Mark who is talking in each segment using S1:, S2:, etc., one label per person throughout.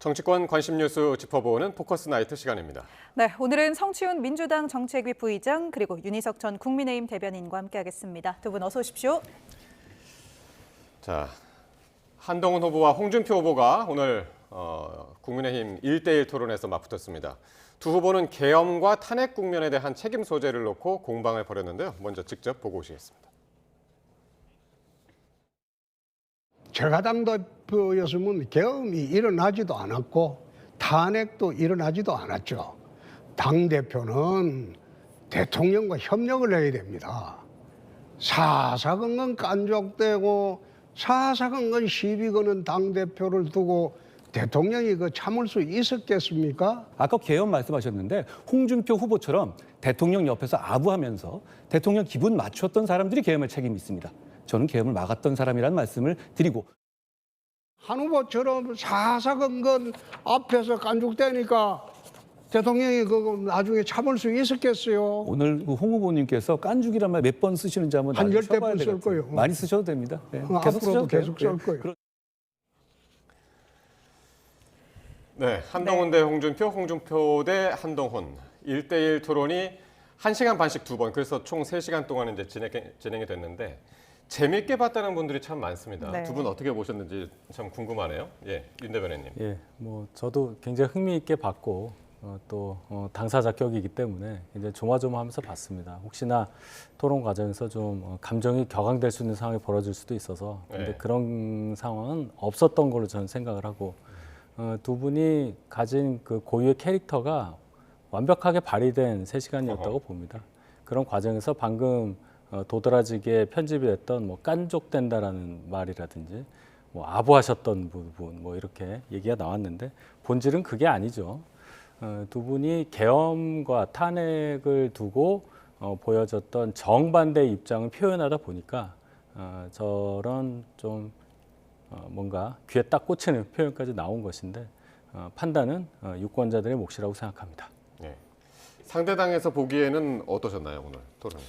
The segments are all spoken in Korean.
S1: 정치권 관심 뉴스 짚어보는 포커스 나이트 시간입니다.
S2: 네, 오늘은 성추윤 민주당 정책위 부의장 그리고 윤희석 전 국민의힘 대변인과 함께하겠습니다. 두 분 어서 오십시오.
S1: 자, 한동훈 후보와 홍준표 후보가 오늘 국민의힘 1대1 토론에서 맞붙었습니다. 두 후보는 계엄과 탄핵 국면에 대한 책임 소재를 놓고 공방을 벌였는데요. 먼저 직접 보고 오시겠습니다.
S3: 제가 당대표였으면 계엄이 일어나지도 않았고 탄핵도 일어나지도 않았죠. 당대표는 대통령과 협력을 해야 됩니다. 사사건건 깐족되고 사사건건 시비 거는 당대표를 두고 대통령이 참을 수 있었겠습니까?
S4: 아까 계엄 말씀하셨는데 홍준표 후보처럼 대통령 옆에서 아부하면서 대통령 기분 맞췄던 사람들이 계엄의 책임이 있습니다. 저는 계엄을 막았던 사람이라는 말씀을 드리고,
S3: 한 후보처럼 사사건건 앞에서 깐죽대니까 대통령이 그거 나중에 참을 수 있었겠어요?
S4: 오늘 홍 후보님께서 깐죽이란 말 몇 번 쓰시는지 한번
S3: 한
S4: 나중에
S3: 10대
S4: 쳐봐야
S3: 번 쓸
S4: 되겠어요.
S3: 거예요.
S4: 많이 쓰셔도 됩니다. 네.
S3: 앞으로도 계속 쓸 거예요.
S1: 네, 한동훈 대 홍준표, 홍준표 대 한동훈 1대1 토론이 1시간 반씩 두 번, 그래서 총 3시간 동안 이제 진행이 됐는데 재밌게 봤다는 분들이 참 많습니다.
S2: 네.
S1: 두 분 어떻게 보셨는지 참 궁금하네요. 예, 윤 대변인님.
S5: 예, 뭐 저도 굉장히 흥미 있게 봤고 또 당사자 격이기 때문에 이제 조마조마하면서 봤습니다. 혹시나 토론 과정에서 좀 감정이 격앙될 수 있는 상황이 벌어질 수도 있어서 근데
S1: 네.
S5: 그런 상황은 없었던 걸로 저는 생각을 하고 두 분이 가진 그 고유의 캐릭터가 완벽하게 발휘된 3시간이었다고 봅니다. 그런 과정에서 방금 도드라지게 편집이 됐던 뭐 깐족된다라는 말이라든지 뭐 아부하셨던 부분 뭐 이렇게 얘기가 나왔는데 본질은 그게 아니죠. 두 분이 계엄과 탄핵을 두고 보여졌던 정반대의 입장을 표현하다 보니까 저런 좀 뭔가 귀에 딱 꽂히는 표현까지 나온 것인데 판단은 유권자들의 몫이라고 생각합니다.
S1: 네. 상대당에서 보기에는 어떠셨나요, 오늘 토론?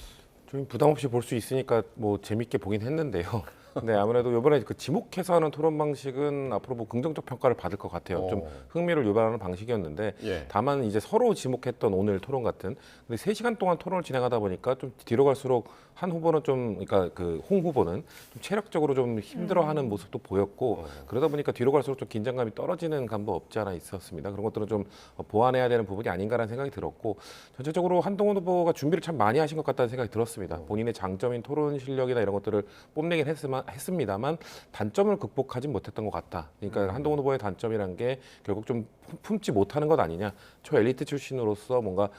S6: 좀 부담 없이 볼 수 있으니까 뭐 재밌게 보긴 했는데요. 근데 아무래도 이번에 그 지목해서 하는 토론 방식은 앞으로 뭐 긍정적 평가를 받을 것 같아요. 좀 흥미를 유발하는 방식이었는데
S1: 예.
S6: 다만 이제 서로 지목했던 오늘 토론 같은 근데 3시간 동안 토론을 진행하다 보니까 좀 뒤로 갈수록 한 후보는 좀 그러니까 그 홍 후보는 좀 체력적으로 좀 힘들어하는 모습도 보였고 그러다 보니까 뒤로 갈수록 좀 긴장감이 떨어지는 감도 없지 않아 있었습니다. 그런 것들은 좀 보완해야 되는 부분이 아닌가라는 생각이 들었고 전체적으로 한동훈 후보가 준비를 참 많이 하신 것 같다는 생각이 들었습니다. 본인의 장점인 토론 실력이나 이런 것들을 뽐내긴 했습니다만 단점을 극복하진 못했던 것 같다. 그러니까 한동훈 후보의 단점이란 게 결국 좀 품지 못하는 것 아니냐. 초엘리트 출신으로서 뭔가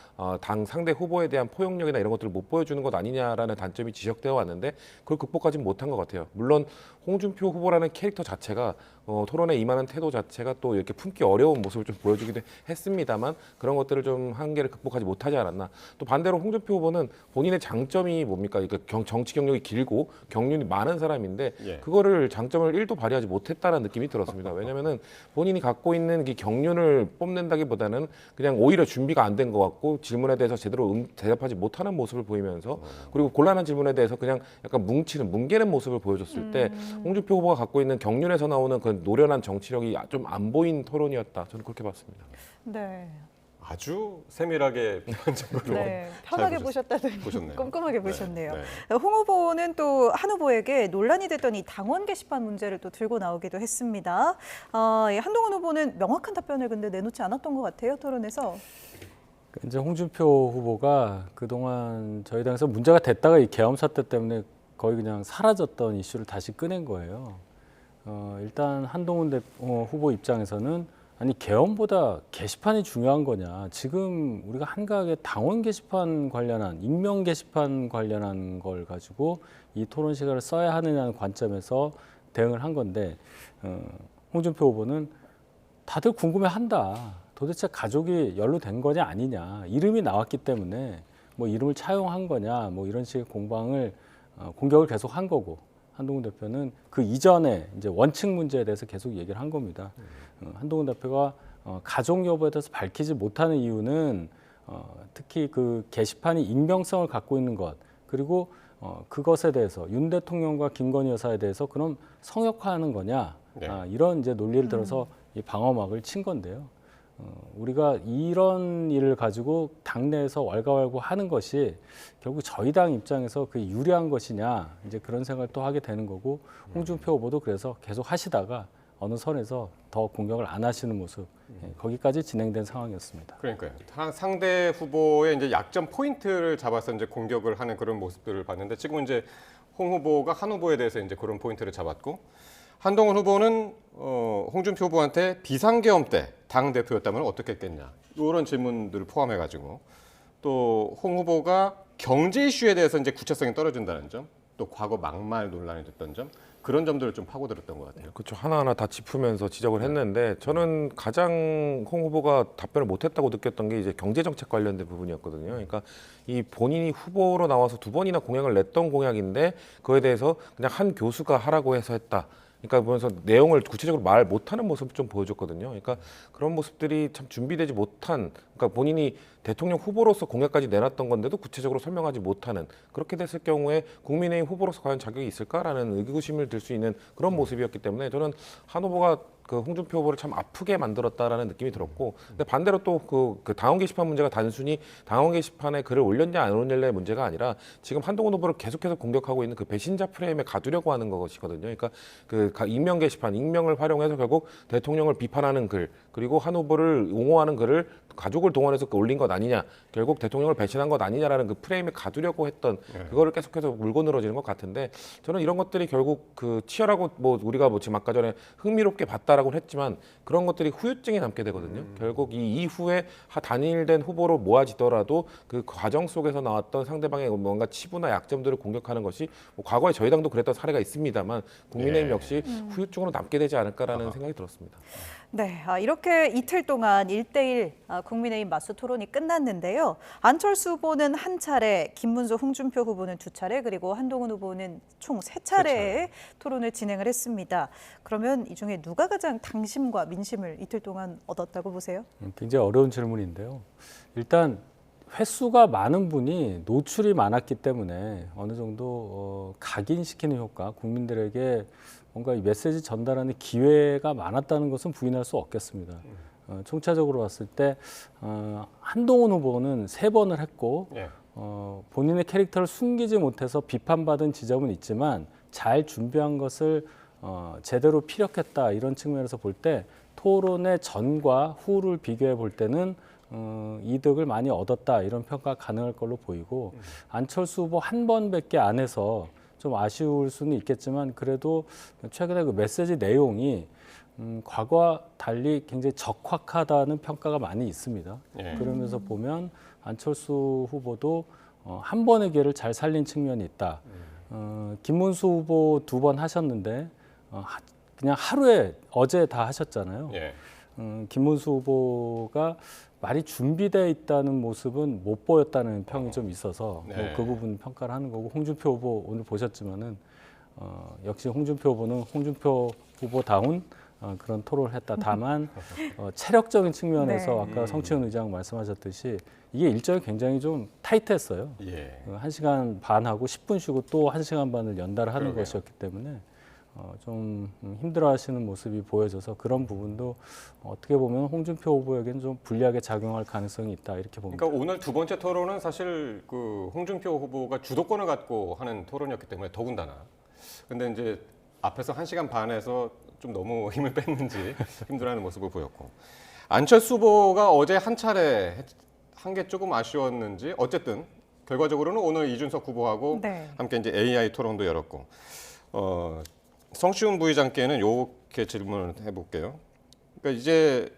S6: 당 상대 후보에 대한 포용력이나 이런 것들을 못 보여주는 것 아니냐라는 단점이 지적되어 왔는데 그걸 극복하지 못한 것 같아요. 물론 홍준표 후보라는 캐릭터 자체가 토론에 임하는 태도 자체가 또 이렇게 품기 어려운 모습을 좀 보여주기도 했습니다만 그런 것들을 좀 한계를 극복하지 못하지 않았나. 또 반대로 홍준표 후보는 본인의 장점이 뭡니까? 그러니까 정치 경력이 길고 경륜이 많은 사람인데
S1: 예.
S6: 그거를 장점을 1도 발휘하지 못했다는 느낌이 들었습니다. 왜냐면은 본인이 갖고 있는 이 경륜을 뽐낸다기보다는 그냥 오히려 준비가 안 된 것 같고 질문에 대해서 제대로 대답하지 못하는 모습을 보이면서 그리고 곤란한 질문에 대해서 그냥 약간 뭉개는 모습을 보여줬을 때 홍준표 후보가 갖고 있는 경륜에서 나오는 그 노련한 정치력이 좀 안 보인 토론이었다. 저는 그렇게 봤습니다.
S2: 네.
S1: 아주 세밀하게 비판적으로
S2: 네,
S1: 잘
S2: 편하게 보셨다더니
S1: 보셨네요.
S2: 꼼꼼하게
S1: 네,
S2: 보셨네요.
S1: 네.
S2: 홍 후보는 또 한 후보에게 논란이 됐던 이 당원 게시판 문제를 또 들고 나오기도 했습니다. 이 한동훈 후보는 명확한 답변을 근데 내놓지 않았던 것 같아요, 토론에서.
S5: 이제 홍준표 후보가 그동안 저희 당에서 문제가 됐다가 이 계엄 사태 때문에 거의 그냥 사라졌던 이슈를 다시 꺼낸 거예요. 일단 한동훈 후보 입장에서는 아니 계엄보다 게시판이 중요한 거냐. 지금 우리가 한가하게 당원 게시판 관련한 익명 게시판 관련한 걸 가지고 이 토론 시간을 써야 하느냐는 관점에서 대응을 한 건데 홍준표 후보는 다들 궁금해한다. 도대체 가족이 연루된 거냐 아니냐. 이름이 나왔기 때문에 뭐 이름을 차용한 거냐 뭐 이런 식의 공격을 계속 한 거고 한동훈 대표는 그 이전에 이제 원칙 문제에 대해서 계속 얘기를 한 겁니다. 한동훈 대표가 가족 여부에 대해서 밝히지 못하는 이유는 특히 그 게시판이 익명성을 갖고 있는 것 그리고 그것에 대해서 윤 대통령과 김건희 여사에 대해서 그럼 성역화하는 거냐
S1: 네.
S5: 이런 이제 논리를 들어서 이 방어막을 친 건데요. 우리가 이런 일을 가지고 당내에서 왈가왈부 하는 것이 결국 저희 당 입장에서 그 유리한 것이냐 이제 그런 생각을 또 하게 되는 거고 홍준표 후보도 그래서 계속 하시다가 어느 선에서 더 공격을 안 하시는 모습 거기까지 진행된 상황이었습니다.
S1: 그러니까요. 상대 후보의 이제 약점 포인트를 잡아서 이제 공격을 하는 그런 모습들을 봤는데 지금 이제 홍 후보가 한 후보에 대해서 이제 그런 포인트를 잡았고 한동훈 후보는 홍준표 후보한테 비상계엄 때 당 대표였다면 어떻게 했겠냐 이런 질문들을 포함해가지고 또 홍 후보가 경제 이슈에 대해서 이제 구체성이 떨어진다는 점, 또 과거 막말 논란이 됐던 점 그런 점들을 좀 파고들었던 것 같아요.
S6: 그렇죠. 하나하나 다 짚으면서 지적을 했는데 저는 가장 홍 후보가 답변을 못했다고 느꼈던 게 이제 경제 정책 관련된 부분이었거든요. 그러니까 이 본인이 후보로 나와서 2번이나 공약을 냈던 공약인데 그거에 대해서 그냥 한 교수가 하라고 해서 했다. 그러니까 보면서 내용을 구체적으로 말 못하는 모습을 좀 보여줬거든요. 그러니까 그런 모습들이 참 준비되지 못한, 그러니까 본인이 대통령 후보로서 공약까지 내놨던 건데도 구체적으로 설명하지 못하는, 그렇게 됐을 경우에 국민의힘 후보로서 과연 자격이 있을까라는 의구심을 들 수 있는 그런 모습이었기 때문에 저는 한 후보가 그 홍준표 후보를 참 아프게 만들었다라는 느낌이 들었고, 근데 반대로 또 그 당원 게시판 문제가 단순히 당원 게시판에 글을 올렸냐 안 올렸냐의 문제가 아니라 지금 한동훈 후보를 계속해서 공격하고 있는 그 배신자 프레임에 가두려고 하는 것이거든요. 그러니까 그 익명 게시판, 익명을 활용해서 결국 대통령을 비판하는 글, 그리고 한 후보를 옹호하는 글을 가족을 동원해서 올린 것 아니냐, 결국 대통령을 배신한 것 아니냐라는 그 프레임에 가두려고 했던 그거를 계속해서 물고 늘어지는 것 같은데, 저는 이런 것들이 결국 그 치열하고 뭐 우리가 뭐 지금 아까 전에 흥미롭게 봤다라고는 했지만 그런 것들이 후유증이 남게 되거든요. 결국 이 이후에 단일된 후보로 모아지더라도 그 과정 속에서 나왔던 상대방의 뭔가 치부나 약점들을 공격하는 것이 뭐 과거에 저희 당도 그랬던 사례가 있습니다만 국민의힘 역시 후유증으로 남게 되지 않을까라는 생각이 들었습니다.
S2: 네, 이렇게 이틀 동안 1대1 국민의힘 맞수 토론이 끝났는데요. 안철수 후보는 한 차례, 김문수, 홍준표 후보는 2차례, 그리고 한동훈 후보는 총 3차례의 토론을 진행을 했습니다. 그러면 이 중에 누가 가장 당심과 민심을 이틀 동안 얻었다고 보세요?
S5: 굉장히 어려운 질문인데요. 일단 횟수가 많은 분이 노출이 많았기 때문에 어느 정도 각인시키는 효과, 국민들에게 뭔가 이 메시지 전달하는 기회가 많았다는 것은 부인할 수 없겠습니다. 총차적으로 봤을 때 한동훈 후보는 3번을 했고 본인의 캐릭터를 숨기지 못해서 비판받은 지점은 있지만 잘 준비한 것을 제대로 피력했다, 이런 측면에서 볼 때 토론의 전과 후를 비교해 볼 때는 이득을 많이 얻었다, 이런 평가가 가능할 걸로 보이고, 안철수 후보 한 번밖에 안 해서 좀 아쉬울 수는 있겠지만 그래도 최근에 그 메시지 내용이 과거와 달리 굉장히 적확하다는 평가가 많이 있습니다. 그러면서 보면 안철수 후보도 한 번의 기회를 잘 살린 측면이 있다. 김문수 후보 2번 하셨는데 그냥 하루에 어제 다 하셨잖아요. 김문수 후보가 많이 준비되어 있다는 모습은 못 보였다는 평이 좀 있어서 뭐 그 부분 평가를 하는 거고, 홍준표 후보 오늘 보셨지만은 역시 홍준표 후보는 홍준표 후보다운 그런 토론을 했다. 다만 체력적인 측면에서 아까 성치훈 의장 말씀하셨듯이 이게 일정이 굉장히 좀 타이트했어요. 1시간 반하고 10분 쉬고 또 1시간 반을 연달아 하는 것이었기 때문에 좀 힘들어하시는 모습이 보여져서 그런 부분도 어떻게 보면 홍준표 후보에게는 좀 불리하게 작용할 가능성이 있다, 이렇게 봅니다.
S1: 그러니까 오늘 2번째 토론은 사실 그 홍준표 후보가 주도권을 갖고 하는 토론이었기 때문에 더군다나. 근데 이제 앞에서 1시간 반에서 좀 너무 힘을 뺐는지 힘들어하는 모습을 보였고, 안철수 후보가 어제 한 차례 한 게 조금 아쉬웠는지 어쨌든 결과적으로는 오늘 이준석 후보하고 함께 이제 AI 토론도 열었고, 성시훈 부의장께는 이렇게 질문을 해볼게요. 그러니까 이제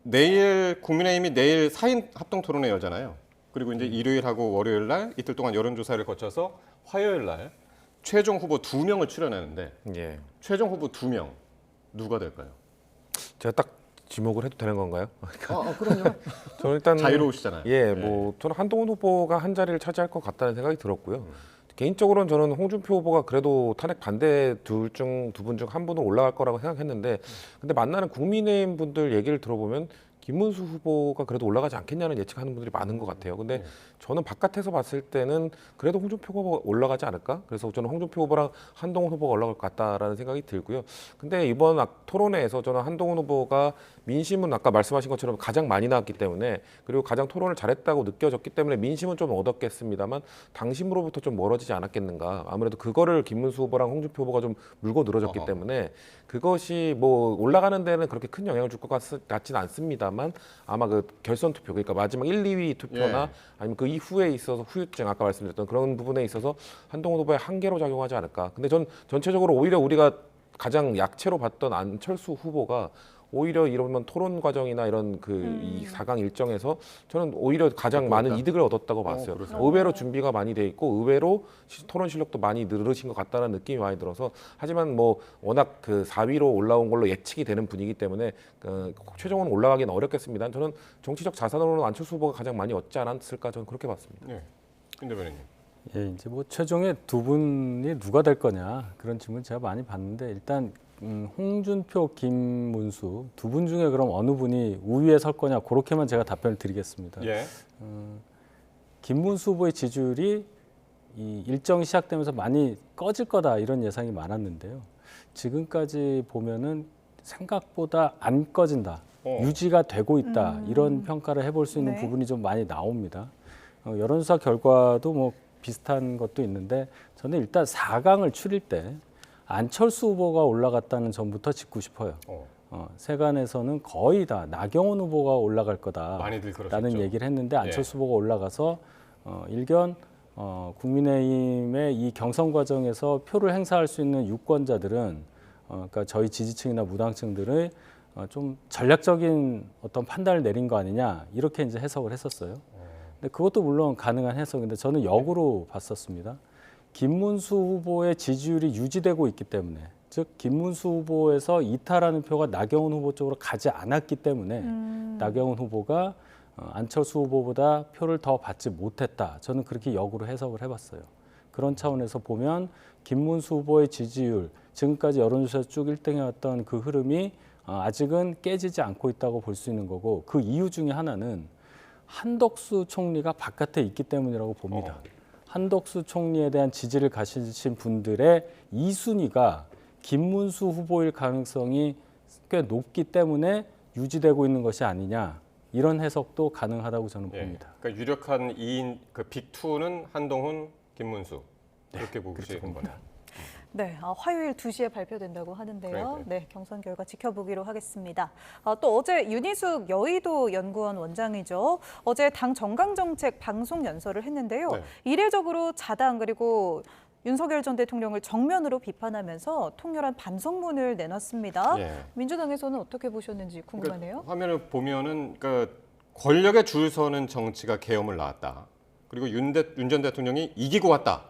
S1: 내일 국민의힘이 내일 4인 합동 토론회 열잖아요. 그리고 이제 일요일하고 월요일 날 이틀 동안 여론조사를 거쳐서 화요일 날 최종 후보 2명을 출연하는데 최종 후보 2명 누가 될까요?
S6: 제가 딱 지목을 해도 되는 건가요?
S1: 그럼요.
S6: 저는 일단
S1: 자유로우시잖아요.
S6: 뭐 저는 한동훈 후보가 한 자리를 차지할 것 같다는 생각이 들었고요. 개인적으로는 저는 홍준표 후보가 그래도 탄핵 반대 두 분 중 한 분은 올라갈 거라고 생각했는데, 근데 만나는 국민의힘 분들 얘기를 들어보면 김문수 후보가 그래도 올라가지 않겠냐는 예측하는 분들이 많은 것 같아요. 근데 저는 바깥에서 봤을 때는 그래도 홍준표 후보가 올라가지 않을까? 그래서 저는 홍준표 후보랑 한동훈 후보가 올라갈 것 같다라는 생각이 들고요. 근데 이번 토론회에서 저는 한동훈 후보가 민심은 아까 말씀하신 것처럼 가장 많이 나왔기 때문에 그리고 가장 토론을 잘했다고 느껴졌기 때문에 민심은 좀 얻었겠습니다만 당심으로부터 좀 멀어지지 않았겠는가. 아무래도 그거를 김문수 후보랑 홍준표 후보가 좀 물고 늘어졌기 때문에 그것이 뭐 올라가는 데는 그렇게 큰 영향을 줄 것 같지는 않습니다만 아마 그 결선 투표 그러니까 마지막 1, 2위 투표나 아니면 그 이후에 있어서 후유증 아까 말씀드렸던 그런 부분에 있어서 한동훈 후보의 한계로 작용하지 않을까. 근데 전 전체적으로 오히려 우리가 가장 약체로 봤던 안철수 후보가 오히려 이러면 토론 과정이나 이런 그 이 4강 일정에서 저는 오히려 가장 많은 이득을 얻었다고 봤어요. 의외로 준비가 많이 돼 있고 의외로 토론 실력도 많이 늘으신 것 같다는 느낌이 많이 들어서 하지만 뭐 워낙 그 4위로 올라온 걸로 예측이 되는 분위기 때문에 최종은 올라가기는 어렵겠습니다. 저는 정치적 자산으로는 안철수 후보가 가장 많이 얻지 않았을까 저는 그렇게 봤습니다.
S1: 네. 김 대변인님.
S5: 예, 이제 뭐 최종에 두 분이 누가 될 거냐 그런 질문 제가 많이 받는데 일단 홍준표, 김문수 두 분 중에 그럼 어느 분이 우위에 설 거냐 그렇게만 제가 답변을 드리겠습니다.
S1: 예.
S5: 김문수 후보의 지지율이 이 일정이 시작되면서 많이 꺼질 거다 이런 예상이 많았는데요. 지금까지 보면은 생각보다 안 꺼진다, 유지가 되고 있다 이런 평가를 해볼 수 있는
S2: 네.
S5: 부분이 좀 많이 나옵니다. 여론조사 결과도 뭐 비슷한 것도 있는데 저는 일단 4강을 추릴 때 안철수 후보가 올라갔다는 점부터 짚고 싶어요. 세간에서는 거의 다 나경원 후보가 올라갈
S1: 많이들
S5: 거다라는
S1: 그러셨죠.
S5: 얘기를 했는데 안철수 후보가 올라가서 일견 국민의힘의 이 경선 과정에서 표를 행사할 수 있는 유권자들은 그러니까 저희 지지층이나 무당층들의 좀 전략적인 어떤 판단을 내린 거 아니냐 이렇게 이제 해석을 했었어요. 근데 그것도 물론 가능한 해석인데 저는 역으로 봤었습니다. 김문수 후보의 지지율이 유지되고 있기 때문에 즉 김문수 후보에서 이탈하는 표가 나경원 후보 쪽으로 가지 않았기 때문에 나경원 후보가 안철수 후보보다 표를 더 받지 못했다. 저는 그렇게 역으로 해석을 해봤어요. 그런 차원에서 보면 김문수 후보의 지지율 지금까지 여론조사 쭉 1등 해왔던 그 흐름이 아직은 깨지지 않고 있다고 볼 수 있는 거고 그 이유 중에 하나는 한덕수 총리가 바깥에 있기 때문이라고 봅니다. 한덕수 총리에 대한 지지를 가지신 분들의 2순위가 김문수 후보일 가능성이 꽤 높기 때문에 유지되고 있는 것이 아니냐 이런 해석도 가능하다고 저는 봅니다.
S1: 그러니까 유력한 2인 그 빅2는 한동훈, 김문수 이렇게 보시는 거네요.
S2: 네, 화요일 2시에 발표된다고 하는데요.
S1: 그래.
S2: 네, 경선 결과 지켜보기로 하겠습니다. 또 어제 윤희숙 여의도 연구원 원장이죠. 어제 당 정강정책 방송 연설을 했는데요.
S1: 네.
S2: 이례적으로 자당 그리고 윤석열 전 대통령을 정면으로 비판하면서 통렬한 반성문을 내놨습니다.
S1: 예.
S2: 민주당에서는 어떻게 보셨는지 궁금하네요.
S1: 그러니까 화면을 보면은 그러니까 권력에 줄 서는 정치가 계엄을 낳았다. 그리고 윤 전 대통령이 이기고 왔다.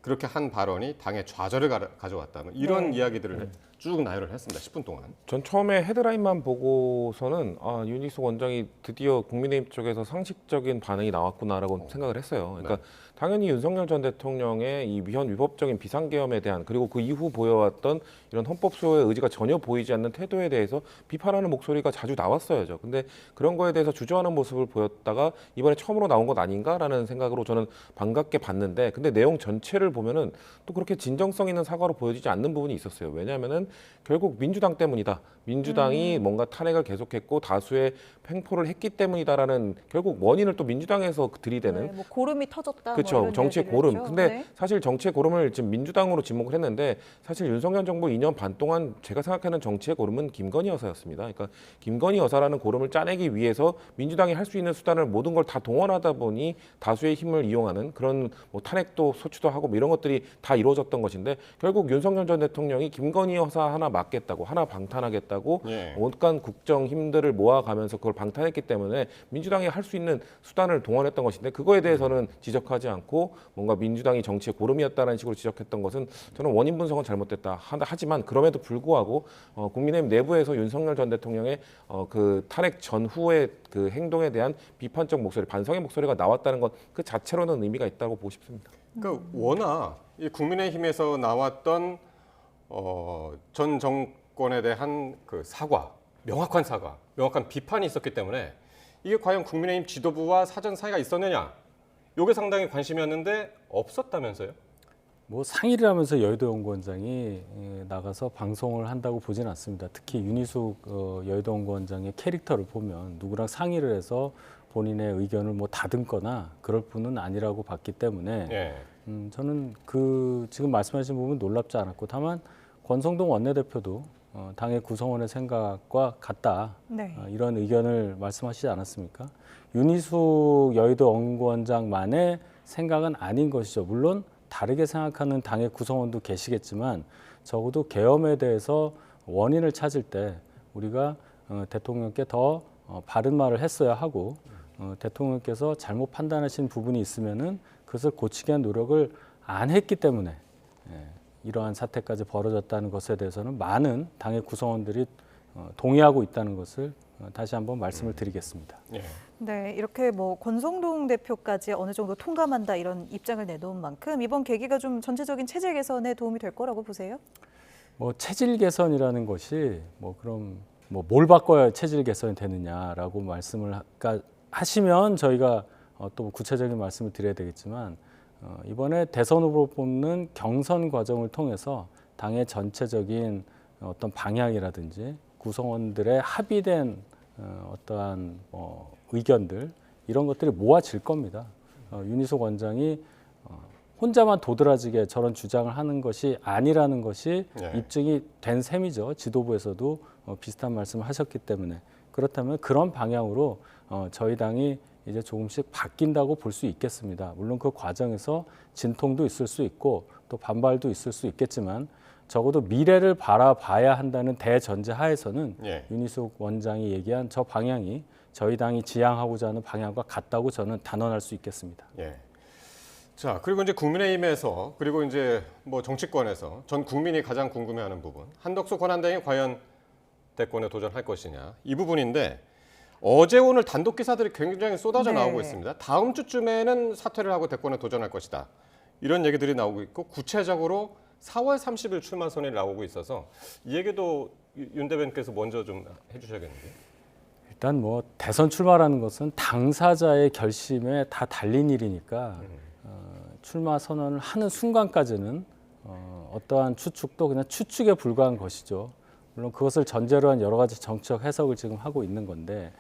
S1: 그렇게 한 발언이 당의 좌절을 가져왔다. 뭐 이런
S2: 네.
S1: 이야기들을 쭉 나열을 했습니다. 10분 동안.
S6: 전 처음에 헤드라인만 보고서는 윤희숙 원장이 드디어 국민의힘 쪽에서 상식적인 반응이 나왔구나라고 생각을 했어요. 그러니까 당연히 윤석열 전 대통령의 이 위헌위법적인 비상계엄에 대한 그리고 그 이후 보여왔던 이런 헌법 수호의 의지가 전혀 보이지 않는 태도에 대해서 비판하는 목소리가 자주 나왔어야죠. 근데 그런 거에 대해서 주저하는 모습을 보였다가 이번에 처음으로 나온 것 아닌가라는 생각으로 저는 반갑게 봤는데 근데 내용 전체를 보면은 또 그렇게 진정성 있는 사과로 보여지지 않는 부분이 있었어요. 왜냐하면은 결국 민주당 때문이다. 민주당이 뭔가 탄핵을 계속했고 다수의 횡포를 했기 때문이다라는 결국 원인을 또 민주당에서 들이대는
S2: 네, 뭐 고름이 터졌다.
S6: 그렇죠.
S2: 뭐 이런
S6: 정치의
S2: 이야기를
S6: 고름.
S2: 했죠.
S6: 근데
S2: 네.
S6: 사실 정치의 고름을 지금 민주당으로 지목을 했는데 사실 윤석열 정부 2년 반 동안 제가 생각하는 정치의 고름은 김건희 여사였습니다. 그러니까 김건희 여사라는 고름을 짜내기 위해서 민주당이 할 수 있는 수단을 모든 걸 다 동원하다 보니 다수의 힘을 이용하는 그런 뭐 탄핵도 소추도 하고 뭐 이런 것들이 다 이루어졌던 것인데 결국 윤석열 전 대통령이 김건희 여사 하나 막겠다고 하나 방탄하겠다고
S1: 예.
S6: 온갖 국정 힘들을 모아가면서 그걸 방탄했기 때문에 민주당이 할 수 있는 수단을 동원했던 것인데 그거에 대해서는 지적하지 않고 뭔가 민주당이 정치의 고름이었다는 식으로 지적했던 것은 저는 원인 분석은 잘못됐다. 하지만 그럼에도 불구하고 국민의힘 내부에서 윤석열 전 대통령의 그 탄핵 전후의 그 행동에 대한 비판적 목소리, 반성의 목소리가 나왔다는 것 그 자체로는 의미가 있다고 보고 싶습니다.
S1: 그러니까 워낙 이 국민의힘에서 나왔던 전 정권에 대한 그 사과, 명확한 사과 명확한 비판이 있었기 때문에 이게 과연 국민의힘 지도부와 사전 사이가 있었느냐? 이게 상당히 관심이었는데 없었다면서요?
S5: 뭐 상의를 하면서 여의도 연구원장이 나가서 방송을 한다고 보진 않습니다. 특히 윤희숙 여의도 연구원장의 캐릭터를 보면 누구랑 상의를 해서 본인의 의견을 뭐 다듬거나 그럴 분은 아니라고 봤기 때문에
S1: 예.
S5: 저는 그 지금 말씀하신 부분 놀랍지 않았고 다만 권성동 원내대표도 당의 구성원의 생각과 같다.
S2: 네.
S5: 이런 의견을 말씀하시지 않았습니까? 윤희숙 여의도 연구원장만의 생각은 아닌 것이죠. 물론 다르게 생각하는 당의 구성원도 계시겠지만 적어도 계엄에 대해서 원인을 찾을 때 우리가 대통령께 더 바른 말을 했어야 하고 대통령께서 잘못 판단하신 부분이 있으면은 그것을 고치기 위한 노력을 안 했기 때문에 이러한 사태까지 벌어졌다는 것에 대해서는 많은 당의 구성원들이 동의하고 있다는 것을 다시 한번 말씀을 드리겠습니다.
S1: 예.
S2: 네, 이렇게 뭐 권성동 대표까지 어느 정도 통감한다 이런 입장을 내놓은 만큼 이번 계기가 좀 전체적인 체제 개선에 도움이 될 거라고 보세요?
S5: 뭐 체질 개선이라는 것이 뭐 그럼 뭐 뭘 바꿔야 체질 개선이 되느냐라고 말씀을 하시면 저희가 또 구체적인 말씀을 드려야 되겠지만 이번에 대선 후보 뽑는 경선 과정을 통해서 당의 전체적인 어떤 방향이라든지 구성원들의 합의된 어떠한 의견들 이런 것들이 모아질 겁니다. 윤희숙 원장이 혼자만 도드라지게 저런 주장을 하는 것이 아니라는 것이
S1: 네.
S5: 입증이 된 셈이죠. 지도부에서도 비슷한 말씀을 하셨기 때문에 그렇다면 그런 방향으로 저희 당이 이제 조금씩 바뀐다고 볼 수 있겠습니다. 물론 그 과정에서 진통도 있을 수 있고 또 반발도 있을 수 있겠지만 적어도 미래를 바라봐야 한다는 대전제 하에서는
S1: 예.
S5: 윤희숙 원장이 얘기한 저 방향이 저희 당이 지향하고자 하는 방향과 같다고 저는 단언할 수 있겠습니다.
S1: 예. 자, 그리고 이제 국민의힘에서 그리고 이제 뭐 정치권에서 전 국민이 가장 궁금해하는 부분, 한덕수 권한대행이 과연 대권에 도전할 것이냐 이 부분인데 어제 오늘 단독 기사들이 굉장히 쏟아져
S2: 네.
S1: 나오고 있습니다. 다음 주쯤에는 사퇴를 하고 대권에 도전할 것이다. 이런 얘기들이 나오고 있고 구체적으로 4월 30일 출마 선언이 나오고 있어서 이 얘기도 윤 대변인께서 먼저 좀 해주셔야겠는데요.
S5: 일단 뭐 대선 출마라는 것은 당사자의 결심에 다 달린 일이니까 출마 선언을 하는 순간까지는 어떠한 추측도 그냥 추측에 불과한 것이죠. 물론 그것을 전제로 한 여러 가지 정치적 해석을 지금 하고 있는 건데,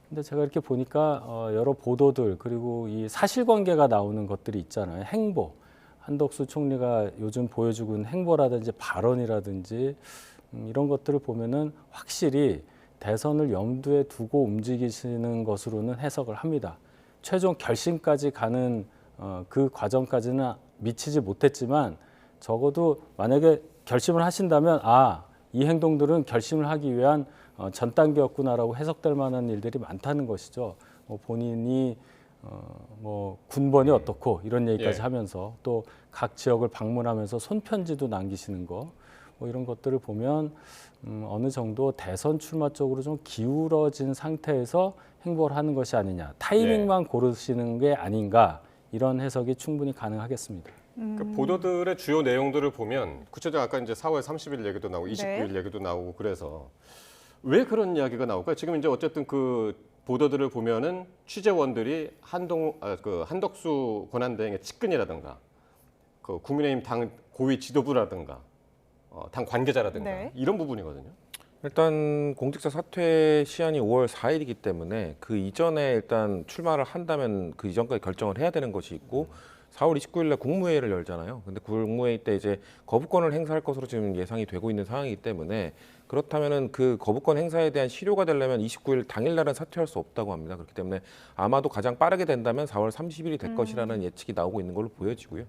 S5: 근데 제가 이렇게 보니까 여러 보도들 그리고 이 사실관계가 나오는 것들이 있잖아요. 행보, 한덕수 총리가 요즘 보여주고 있는 행보라든지 발언이라든지 이런 것들을 보면은 확실히 대선을 염두에 두고 움직이시는 것으로는 해석을 합니다. 최종 결심까지 가는 그 과정까지는 미치지 못했지만 적어도 만약에 결심을 하신다면 이 행동들은 결심을 하기 위한 전 단계였구나라고 해석될 만한 일들이 많다는 것이죠. 본인이 뭐 군번이 어떻고 이런 얘기까지
S1: 예.
S5: 하면서 또 각 지역을 방문하면서 손편지도 남기시는 거 이런 것들을 보면 어느 정도 대선 출마 쪽으로 좀 기울어진 상태에서 행보를 하는 것이 아니냐, 타이밍만 고르시는 게 아닌가 이런 해석이 충분히 가능하겠습니다.
S1: 그 보도들의 주요 내용들을 보면 구체적으로 아까 이제 4월 30일 얘기도 나오고 29일
S2: 네.
S1: 얘기도 나오고 그래서 왜 그런 이야기가 나올까요? 지금 이제 어쨌든 그 보도들을 보면은 취재원들이 한덕수 권한대행의 측근이라든가 그 국민의힘 당 고위 지도부라든가 당 관계자라든가
S2: 네.
S1: 이런 부분이거든요.
S6: 일단 공직자 사퇴 시한이 5월 4일이기 때문에 그 이전에 일단 출마를 한다면 그 이전까지 결정을 해야 되는 것이 있고 4월 29일 날 국무회의를 열잖아요. 근데 국무회의 때 이제 거부권을 행사할 것으로 지금 예상이 되고 있는 상황이기 때문에 그렇다면은 그 거부권 행사에 대한 실효가 되려면 29일 당일날은 사퇴할 수 없다고 합니다. 그렇기 때문에 아마도 가장 빠르게 된다면 4월 30일이 될 것이라는 예측이 나오고 있는 걸로 보여지고요.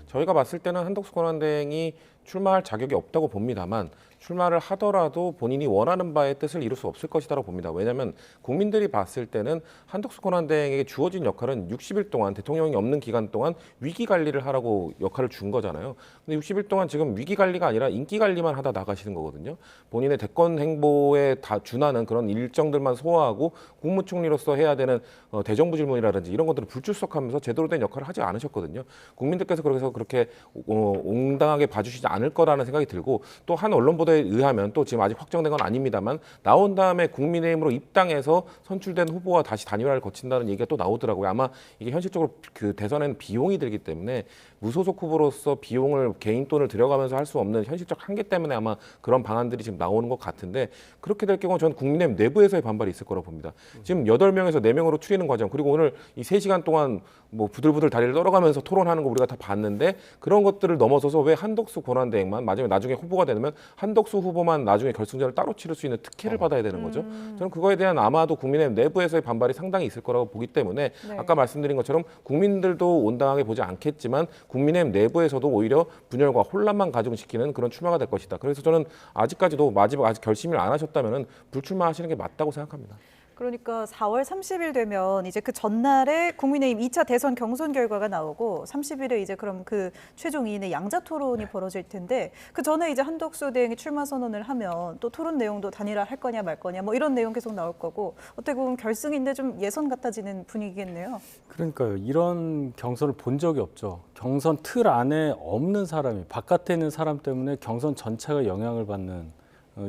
S6: 저희가 봤을 때는 한덕수 권한대행이 출마할 자격이 없다고 봅니다만 출마를 하더라도 본인이 원하는 바의 뜻을 이룰 수 없을 것이라고 봅니다. 왜냐하면 국민들이 봤을 때는 한덕수 권한대행에게 주어진 역할은 60일 동안 대통령이 없는 기간 동안 위기 관리를 하라고 역할을 준 거잖아요. 근데 60일 동안 지금 위기 관리가 아니라 인기 관리만 하다 나가시는 거거든요. 본인의 대권 행보에 다 준하는 그런 일정들만 소화하고 국무총리로서 해야 되는 대정부 질문이라든지 이런 것들을 불출석하면서 제대로 된 역할을 하지 않으셨거든요. 국민들께서 그래서 그렇게 옹당하게 봐주시지 않을 거라는 생각이 들고 또 한 언론 보도에 의하면 또 지금 아직 확정된 건 아닙니다만 나온 다음에 국민의힘으로 입당해서 선출된 후보와 다시 단일화를 거친다는 얘기가 또 나오더라고요. 아마 이게 현실적으로 그 대선에는 비용이 들기 때문에 무소속 후보로서 비용을 개인 돈을 들여가면서 할 수 없는 현실적 한계 때문에 아마 그런 방안들이 지금 나오는 것 같은데 그렇게 될 경우 저는 국민의힘 내부에서의 반발이 있을 거라고 봅니다. 지금 8명에서 4명으로 추리는 과정 그리고 오늘 이 3시간 동안 뭐 부들부들 다리를 떨어가면서 토론하는 거 우리가 다 봤는데 그런 것들을 넘어서서 왜 한덕수 권한대행만 나중에 후보가 되면 한덕수 후보만 나중에 결승전을 따로 치를 수 있는 특혜를 받아야 되는 거죠. 저는 그거에 대한 아마도 국민의힘 내부에서의 반발이 상당히 있을 거라고 보기 때문에
S2: 네.
S6: 아까 말씀드린 것처럼 국민들도 온당하게 보지 않겠지만 국민의힘 내부에서도 오히려 분열과 혼란만 가중시키는 그런 출마가 될 것이다. 그래서 저는 아직까지도 마지막 아직 결심을 안 하셨다면은 불출마하시는 게 맞다고 생각합니다.
S2: 그러니까 4월 30일 되면 이제 그 전날에 국민의힘 2차 대선 경선 결과가 나오고 30일에 이제 그럼 그 최종 2인의 양자 토론이 벌어질 텐데 그 전에 이제 한덕수 대행이 출마 선언을 하면 또 토론 내용도 단일화 할 거냐 말 거냐 뭐 이런 내용 계속 나올 거고 어떻게 보면 결승인데 좀 예선 같아지는 분위기겠네요.
S5: 그러니까요. 이런 경선을 본 적이 없죠. 경선 틀 안에 없는 사람이 바깥에 있는 사람 때문에 경선 전체가 영향을 받는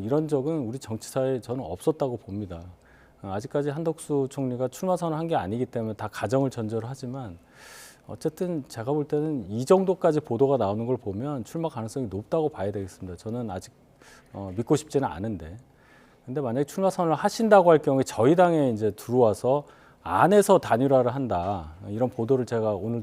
S5: 이런 적은 우리 정치사에 저는 없었다고 봅니다. 아직까지 한덕수 총리가 출마 선언한 게 아니기 때문에 다 가정을 전제로 하지만 어쨌든 제가 볼 때는 이 정도까지 보도가 나오는 걸 보면 출마 가능성이 높다고 봐야 되겠습니다. 저는 아직 믿고 싶지는 않은데 근데 만약에 출마 선언을 하신다고 할 경우에 저희 당에 이제 들어와서 안에서 단일화를 한다 이런 보도를 제가 오늘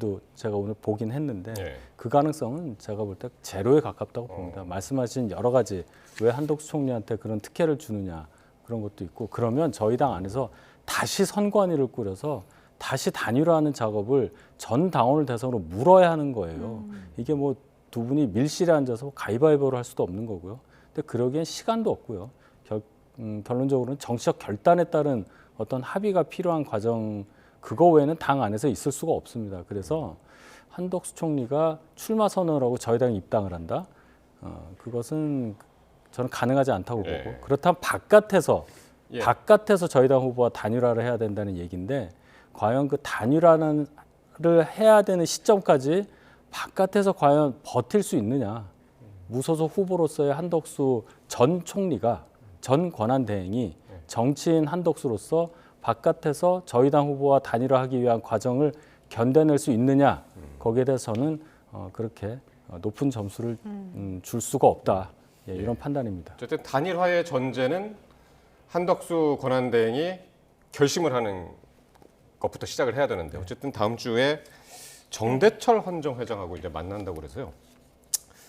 S5: 보긴 했는데
S1: 예.
S5: 그 가능성은 제가 볼 때 제로에 가깝다고 봅니다. 말씀하신 여러 가지 왜 한덕수 총리한테 그런 특혜를 주느냐 그런 것도 있고 그러면 저희 당 안에서 다시 선관위를 꾸려서 다시 단일화하는 작업을 전 당원을 대상으로 물어야 하는 거예요. 이게 뭐 두 분이 밀실에 앉아서 가위바위보를 할 수도 없는 거고요. 근데 그러기엔 시간도 없고요. 결론적으로는 정치적 결단에 따른 어떤 합의가 필요한 과정 그거 외에는 당 안에서 있을 수가 없습니다. 그래서 한덕수 총리가 출마 선언을 하고 저희 당에 입당을 한다. 그것은 저는 가능하지 않다고
S1: 예.
S5: 보고 그렇다면 바깥에서
S1: 예.
S5: 저희 당 후보와 단일화를 해야 된다는 얘기인데 과연 그 단일화를 해야 되는 시점까지 바깥에서 과연 버틸 수 있느냐. 무소속 후보로서의 한덕수 전 총리가 전 권한대행이 정치인 한덕수로서 바깥에서 저희 당 후보와 단일화하기 위한 과정을 견뎌낼 수 있느냐. 거기에 대해서는 그렇게 높은 점수를 줄 수가 없다. 예, 이런 판단입니다.
S1: 어쨌든 단일화의 전제는 한덕수 권한대행이 결심을 하는 것부터 시작을 해야 되는데 어쨌든 다음 주에 정대철 헌정회장하고 이제 만난다고 그래서요.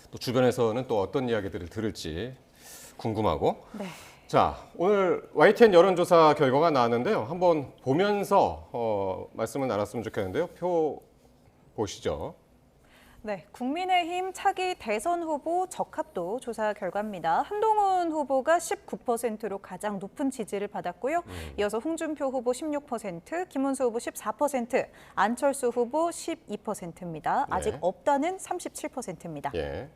S1: 또 주변에서는 또 어떤 이야기들을 들을지 궁금하고.
S2: 네.
S1: 자, 오늘 YTN 여론조사 결과가 나왔는데요. 한번 보면서 말씀을 나눴으면 좋겠는데요. 표 보시죠.
S2: 네, 국민의힘 차기 대선 후보 적합도 조사 결과입니다. 한동훈 후보가 19%로 가장 높은 지지를 받았고요. 이어서 홍준표 후보 16%, 김문수 후보 14%, 안철수 후보 12%입니다. 아직
S1: 네.
S2: 없다는 37%입니다.
S1: 예.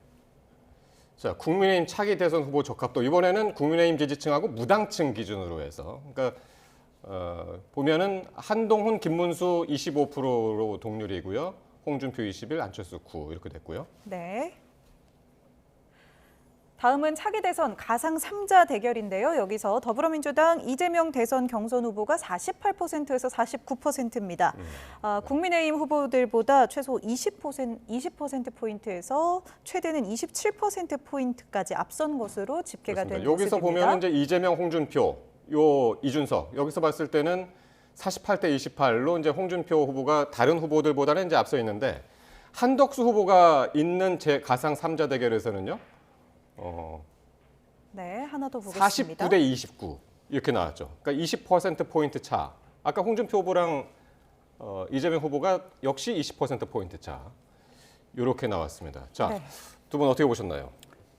S1: 자, 국민의힘 차기 대선 후보 적합도 이번에는 국민의힘 지지층하고 무당층 기준으로 해서 그러니까 보면은 한동훈, 김문수 25%로 동률이고요. 홍준표 21, 안철수 9 이렇게 됐고요.
S2: 네. 다음은 차기 대선 가상 3자 대결인데요. 여기서 더불어민주당 이재명 대선 경선 후보가 48%에서 49%입니다. 국민의힘 후보들보다 최소 20%포인트에서 최대는 27%포인트까지 앞선 것으로 집계가 된 모습입니다.
S1: 여기서 보면 이제 이재명, 홍준표, 요 이준석 여기서 봤을 때는 48대 28로 이제 홍준표 후보가 다른 후보들보다는 이제 앞서 있는데 한덕수 후보가 있는 제 가상 3자 대결에서는요.
S2: 네, 하나 더 보겠습니다.
S1: 49대 29 이렇게 나왔죠. 그러니까 20%포인트 차. 아까 홍준표 후보랑 이재명 후보가 역시 20%포인트 차. 이렇게 나왔습니다. 자,
S2: 네.
S1: 두 분 어떻게 보셨나요?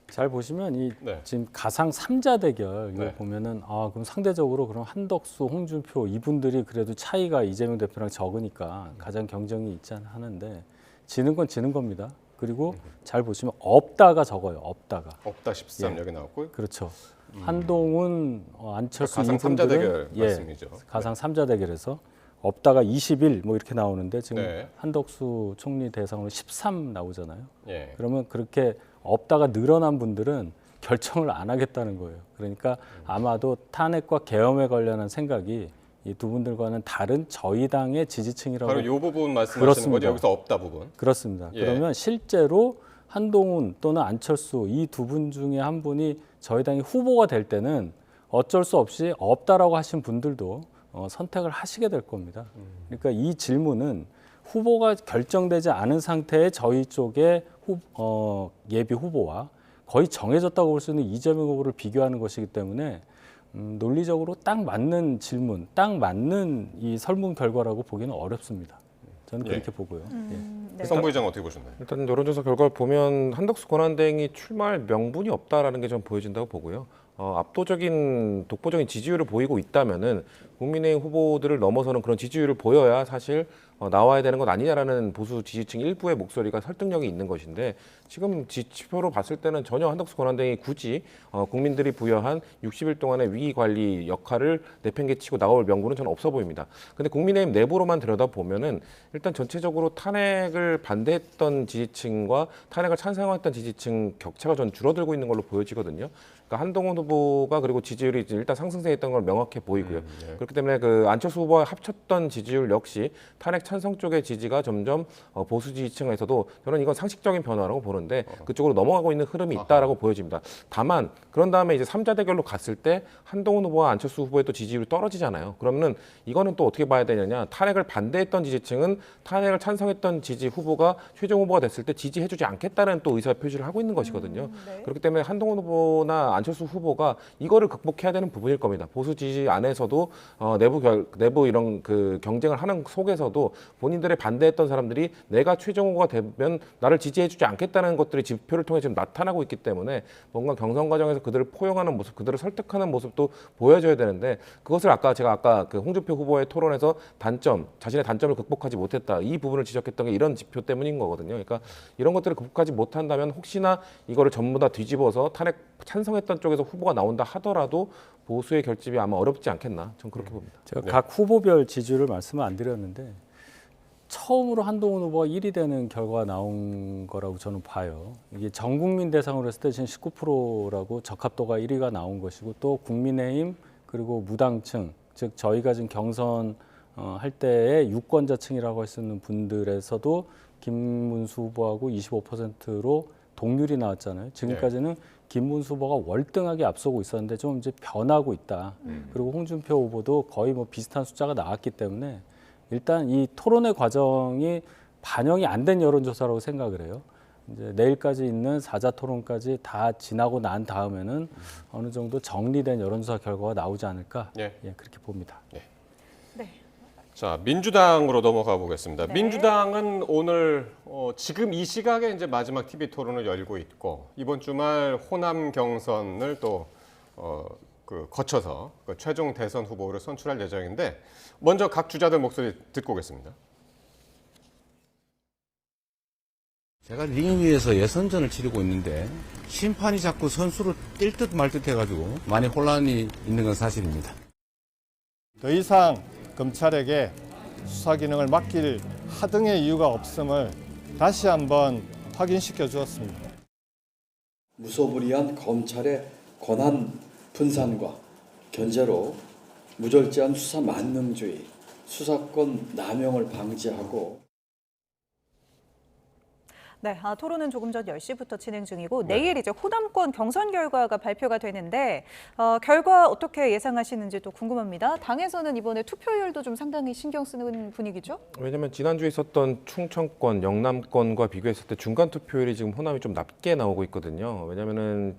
S5: 잘 보시면 이
S1: 네.
S5: 지금 가상 3자 대결 이걸
S1: 네.
S5: 보면은 그럼 상대적으로 그럼 한덕수, 홍준표 이분들이 그래도 차이가 이재명 대표랑 적으니까 가장 경쟁이 있지 않나 하는데 지는 건 지는 겁니다. 그리고 잘 보시면 없다가 적어요. 없다가.
S1: 없다 13
S5: 예.
S1: 여기 나왔고
S5: 그렇죠. 한동훈, 안철수
S1: 가상 삼자
S5: 이분들은
S1: 대결 말씀이죠.
S5: 가상 3자 대결에서 없다가 21 뭐 이렇게 나오는데 지금
S1: 네.
S5: 한덕수 총리 대상으로 13 나오잖아요.
S1: 예.
S5: 그러면 그렇게 없다가 늘어난 분들은 결정을 안 하겠다는 거예요. 그러니까 아마도 탄핵과 계엄에 관련한 생각이 이 두 분들과는 다른 저희 당의 지지층이라고.
S1: 바로 이 부분 말씀하시는
S5: 그렇습니다.
S1: 거죠. 여기서 없다 부분.
S5: 그렇습니다.
S1: 예.
S5: 그러면 실제로 한동훈 또는 안철수 이 두 분 중에 한 분이 저희 당의 후보가 될 때는 어쩔 수 없이 없다라고 하신 분들도 선택을 하시게 될 겁니다. 그러니까 이 질문은 후보가 결정되지 않은 상태의 저희 쪽의 예비 후보와 거의 정해졌다고 볼 수 있는 이재명 후보를 비교하는 것이기 때문에 논리적으로 딱 맞는 질문, 딱 맞는 이 설문 결과라고 보기는 어렵습니다. 저는 그렇게 보고요.
S2: 네.
S1: 성 부회장 어떻게 보셨나요?
S6: 일단 여론조사 결과를 보면 한덕수 권한대행이 출마할 명분이 없다라는 게 좀 보여진다고 보고요. 압도적인 독보적인 지지율을 보이고 있다면은 국민의힘 후보들을 넘어서는 그런 지지율을 보여야 사실 나와야 되는 것 아니냐라는 보수 지지층 일부의 목소리가 설득력이 있는 것인데 지금 지표로 봤을 때는 전혀 한덕수 권한대행이 굳이 국민들이 부여한 60일 동안의 위기 관리 역할을 내팽개치고 나올 명분은 저는 없어 보입니다. 근데 국민의힘 내부로만 들여다보면은 일단 전체적으로 탄핵을 반대했던 지지층과 탄핵을 찬성했던 지지층 격차가 전 줄어들고 있는 걸로 보여지거든요. 그러니까 한동훈 후보가 그리고 지지율이 일단 상승세에 있던 걸 명확해 보이고요.
S1: 네.
S6: 그렇기 때문에 그 안철수 후보와 합쳤던 지지율 역시 탄핵 찬성 쪽의 지지가 점점 보수 지지층에서도 저는 이건 상식적인 변화라고 보는데 그쪽으로 넘어가고 있는 흐름이 있다라고 보여집니다. 다만 그런 다음에 이제 3자 대결로 갔을 때 한동훈 후보와 안철수 후보의 또 지지율이 떨어지잖아요. 그러면은 이거는 또 어떻게 봐야 되느냐? 탄핵을 반대했던 지지층은 탄핵을 찬성했던 지지 후보가 최종 후보가 됐을 때 지지해주지 않겠다는 또 의사 표시를 하고 있는 것이거든요.
S2: 네.
S6: 그렇기 때문에 한동훈 후보나 안철수 후보가 이거를 극복해야 되는 부분일 겁니다. 보수 지지 안에서도 내부 이런 그 경쟁을 하는 속에서도 본인들의 반대했던 사람들이 내가 최종 후보가 되면 나를 지지해주지 않겠다는 것들이 지표를 통해 지금 나타나고 있기 때문에 뭔가 경선 과정에서 그들을 포용하는 모습, 그들을 설득하는 모습도 보여줘야 되는데 그것을 제가 아까 그 홍준표 후보의 토론에서 자신의 단점을 극복하지 못했다 이 부분을 지적했던 게 이런 지표 때문인 거거든요. 그러니까 이런 것들을 극복하지 못한다면 혹시나 이거를 전부 다 뒤집어서 탄핵 찬성했던 쪽에서 후보가 나온다 하더라도 보수의 결집이 아마 어렵지 않겠나 저는 그렇게 봅니다.
S5: 제가 각 후보별 지지율을 말씀을 안 드렸는데 처음으로 한동훈 후보가 1위 되는 결과가 나온 거라고 저는 봐요. 이게 전 국민 대상으로 했을 때 지금 19%라고 적합도가 1위가 나온 것이고 또 국민의힘 그리고 무당층 즉 저희가 지금 경선 할 때의 유권자층이라고 할 수 있는 분들에서도 김문수 후보하고 25%로 동률이 나왔잖아요. 지금까지는 김문수 후보가 월등하게 앞서고 있었는데 좀 이제 변하고 있다. 그리고 홍준표 후보도 거의 뭐 비슷한 숫자가 나왔기 때문에 일단 이 토론의 과정이 반영이 안 된 여론조사라고 생각을 해요. 이제 내일까지 있는 4자 토론까지 다 지나고 난 다음에는 어느 정도 정리된 여론조사 결과가 나오지 않을까 그렇게 봅니다.
S2: 네.
S1: 자, 민주당으로 넘어가 보겠습니다.
S2: 네.
S1: 민주당은 오늘 지금 이 시각에 이제 마지막 TV 토론을 열고 있고 이번 주말 호남 경선을 또 거쳐서 그 최종 대선 후보를 선출할 예정인데 먼저 각 주자들 목소리 듣고 오겠습니다.
S7: 제가 링 위에서 예선전을 치르고 있는데 심판이 자꾸 선수를 뛸 듯 말 듯 해가지고 많이 혼란이 있는 건 사실입니다.
S8: 더 이상 검찰에게 수사 기능을 맡길 하등의 이유가 없음을 다시 한번 확인시켜 주었습니다.
S9: 무소불위한 검찰의 권한 분산과 견제로 무절제한 수사 만능주의, 수사권 남용을 방지하고
S2: 네, 토론은 조금 전 10시부터 진행 중이고 내일 이제 호남권 경선 결과가 발표가 되는데 결과 어떻게 예상하시는지 또 궁금합니다. 당에서는 이번에 투표율도 좀 상당히 신경 쓰는 분위기죠?
S6: 왜냐하면 지난주에 있었던 충청권, 영남권과 비교했을 때 중간 투표율이 지금 호남이 좀 낮게 나오고 있거든요. 왜냐하면은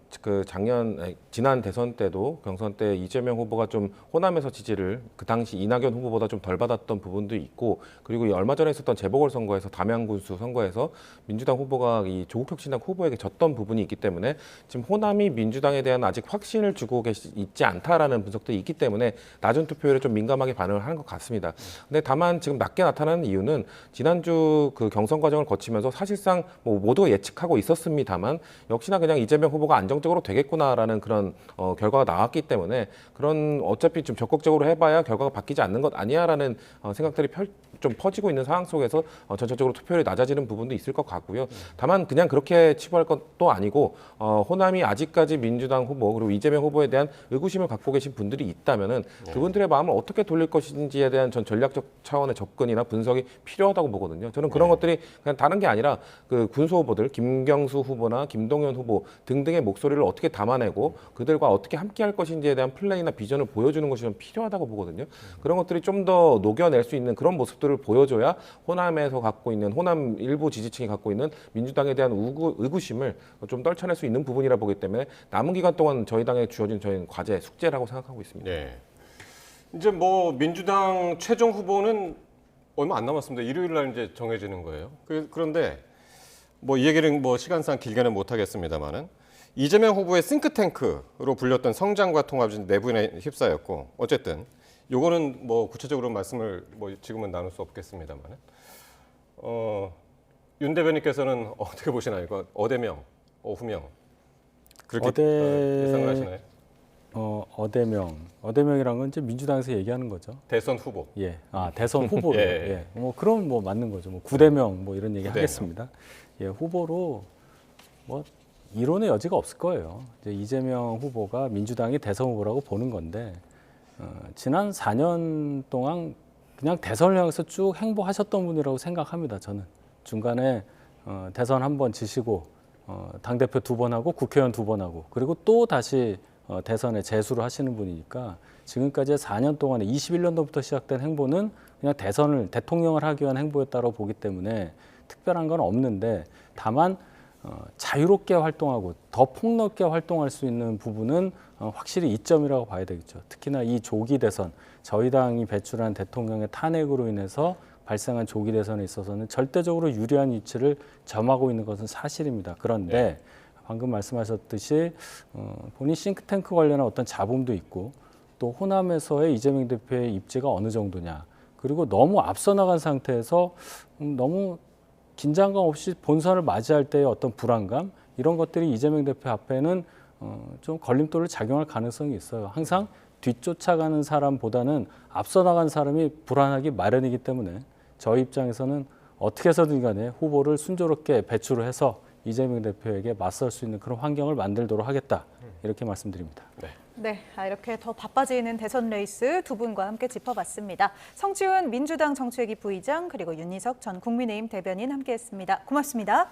S6: 지난 대선 때도 경선 때 이재명 후보가 좀 호남에서 지지를 그 당시 이낙연 후보보다 좀 덜 받았던 부분도 있고 그리고 얼마 전에 있었던 재보궐선거에서 담양군수 선거에서 민주당 후보가 이 조국혁신당 후보에게 졌던 부분이 있기 때문에 지금 호남이 민주당에 대한 아직 확신을 주고 있지 않다라는 분석들이 있기 때문에 낮은 투표율에 좀 민감하게 반응을 하는 것 같습니다. 근데 다만 지금 낮게 나타나는 이유는 지난주 그 경선 과정을 거치면서 사실상 뭐 모두가 예측하고 있었습니다만 역시나 그냥 이재명 후보가 안정적으로 되겠구나라는 그런 결과가 나왔기 때문에 그런 어차피 좀 적극적으로 해봐야 결과가 바뀌지 않는 것 아니야라는 생각들이 좀 퍼지고 있는 상황 속에서 전체적으로 투표율이 낮아지는 부분도 있을 것 같고요. 거고요. 다만 그냥 그렇게 치부할 것도 아니고 호남이 아직까지 민주당 후보 그리고 이재명 후보에 대한 의구심을 갖고 계신 분들이 있다면은 그분들의 마음을 어떻게 돌릴 것인지에 대한 전 전략적 차원의 접근이나 분석이 필요하다고 보거든요. 저는 그런 것들이 그냥 다른 게 아니라 그 군수 후보들 김경수 후보나 김동연 후보 등등의 목소리를 어떻게 담아내고 그들과 어떻게 함께할 것인지에 대한 플랜이나 비전을 보여주는 것이 좀 필요하다고 보거든요. 그런 것들이 좀 더 녹여낼 수 있는 그런 모습들을 보여줘야 호남에서 갖고 있는 호남 일부 지지층이 갖고 있는 민주당에 대한 의구심을 좀 떨쳐낼 수 있는 부분이라 보기 때문에 남은 기간 동안 저희 당에 주어진 저희는 과제, 숙제라고 생각하고 있습니다.
S1: 네. 이제 뭐 민주당 최종 후보는 얼마 안 남았습니다. 일요일 날 이제 정해지는 거예요. 그런데 뭐 이 얘기는 뭐 시간상 길게는 못 하겠습니다만은 이재명 후보의 싱크탱크로 불렸던 성장과 통합진 내부에 휩싸였고 어쨌든 요거는 뭐 구체적으로 말씀을 뭐 지금은 나눌 수 없겠습니다만은 윤 대변인께서는 어떻게 보시나요? 이거 어대명, 어후명 그렇게 예상을 하시나요?
S5: 어대명이란 건 이제 민주당에서 얘기하는 거죠.
S1: 대선 후보.
S5: 예, 대선 후보로.
S1: 예.
S5: 예. 뭐 그럼 뭐 맞는 거죠. 뭐 구대명 뭐 이런 얘기
S1: 9대명.
S5: 하겠습니다. 예, 후보로 뭐 이론의 여지가 없을 거예요. 이제 이재명 후보가 민주당이 대선 후보라고 보는 건데 지난 4년 동안 그냥 대선을 향해서 쭉 행보하셨던 분이라고 생각합니다. 저는 중간에 대선 한 번 지시고 당대표 2번 하고 국회의원 2번 하고 그리고 또 다시 대선에 재수를 하시는 분이니까 지금까지 4년 동안에 21년도부터 시작된 행보는 그냥 대통령을 하기 위한 행보였다고 보기 때문에 특별한 건 없는데 다만 자유롭게 활동하고 더 폭넓게 활동할 수 있는 부분은 확실히 이점이라고 봐야 되겠죠. 특히나 이 조기 대선, 저희 당이 배출한 대통령의 탄핵으로 인해서 발생한 조기 대선에 있어서는 절대적으로 유리한 위치를 점하고 있는 것은 사실입니다. 그런데 방금 말씀하셨듯이 본인 싱크탱크 관련한 어떤 잡음도 있고 또 호남에서의 이재명 대표의 입지가 어느 정도냐 그리고 너무 앞서 나간 상태에서 너무 긴장감 없이 본선을 맞이할 때의 어떤 불안감 이런 것들이 이재명 대표 앞에는 좀 걸림돌을 작용할 가능성이 있어요. 항상 뒤쫓아가는 사람보다는 앞서 나간 사람이 불안하기 마련이기 때문에 저희 입장에서는 어떻게 해서든 간에 후보를 순조롭게 배출을 해서 이재명 대표에게 맞설 수 있는 그런 환경을 만들도록 하겠다 이렇게 말씀드립니다.
S2: 네, 이렇게 더 바빠지는 대선 레이스 두 분과 함께 짚어봤습니다. 성지훈 민주당 정치회기 부의장 그리고 윤희석 전 국민의힘 대변인 함께했습니다. 고맙습니다.